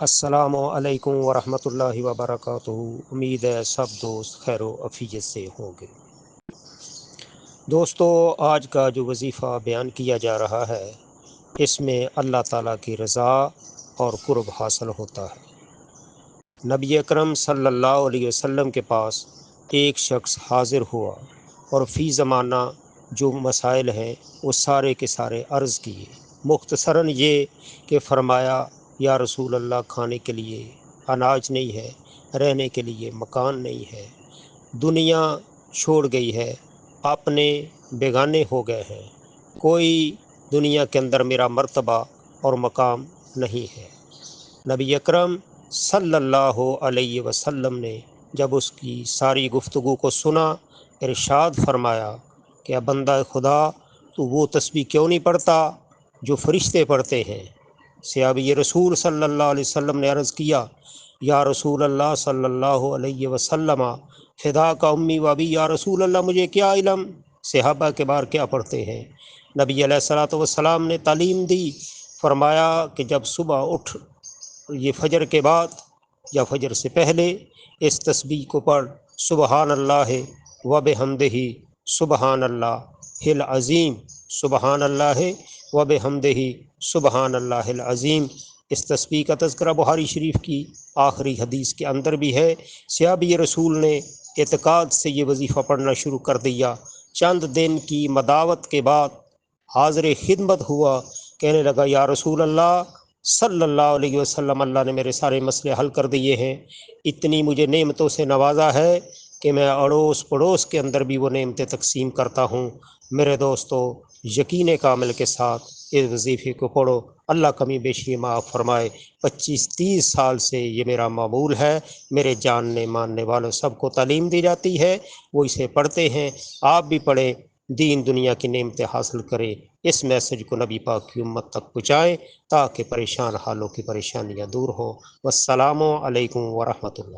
السلام علیکم ورحمۃ اللہ وبرکاتہ۔ امید ہے سب دوست خیر و عافیت سے ہوں گے۔ دوستو، آج کا جو وظیفہ بیان کیا جا رہا ہے اس میں اللہ تعالیٰ کی رضا اور قرب حاصل ہوتا ہے۔ نبی اکرم صلی اللہ علیہ وسلم کے پاس ایک شخص حاضر ہوا اور فی زمانہ جو مسائل ہیں وہ سارے کے سارے عرض کیے۔ مختصراً یہ کہ فرمایا، یا رسول اللہ، کھانے کے لیے اناج نہیں ہے، رہنے کے لیے مکان نہیں ہے، دنیا چھوڑ گئی ہے، اپنے بیگانے ہو گئے ہیں، کوئی دنیا کے اندر میرا مرتبہ اور مقام نہیں ہے۔ نبی اکرم صلی اللہ علیہ وسلم نے جب اس کی ساری گفتگو کو سنا، ارشاد فرمایا کہ بندہ خدا، تو وہ تسبیح کیوں نہیں پڑھتا جو فرشتے پڑھتے ہیں؟ صحابی رسول صلی اللہ علیہ وسلم نے عرض کیا، یا رسول اللہ صلی اللہ علیہ وسلم، فدا کا امی و ابی، یا رسول اللہ مجھے کیا علم صحابہ کے بار کیا پڑھتے ہیں؟ نبی علیہ الصلوۃ والسلام نے تعلیم دی، فرمایا کہ جب صبح اٹھ، یہ فجر کے بعد یا فجر سے پہلے اس تسبیح کو پڑھ، سبحان اللہ و بحمدہ، سبحان اللہ العظیم، سبحان اللہ و بحمدہ، سبحان اللہ العظیم۔ اس تسبیح کا تذکرہ بخاری شریف کی آخری حدیث کے اندر بھی ہے۔ صحابی رسول نے اعتقاد سے یہ وظیفہ پڑھنا شروع کر دیا۔ چند دن کی مداوت کے بعد حاضر خدمت ہوا، کہنے لگا، یا رسول اللہ صلی اللہ علیہ وسلم، اللہ نے میرے سارے مسئلے حل کر دیے ہیں، اتنی مجھے نعمتوں سے نوازا ہے کہ میں اڑوس پڑوس کے اندر بھی وہ نعمتیں تقسیم کرتا ہوں۔ میرے دوستو، یقین کامل کے ساتھ اس وظیفے کو پڑھو، اللہ کمی بیشی معاف فرمائے۔ 25-30 سال سے یہ میرا معمول ہے، میرے جاننے ماننے والوں سب کو تعلیم دی جاتی ہے، وہ اسے پڑھتے ہیں، آپ بھی پڑھیں، دین دنیا کی نعمتیں حاصل کریں۔ اس میسج کو نبی پاک کی امت تک پہنچائیں تاکہ پریشان حالوں کی پریشانیاں دور ہوں۔ والسلام علیکم ورحمۃ اللہ۔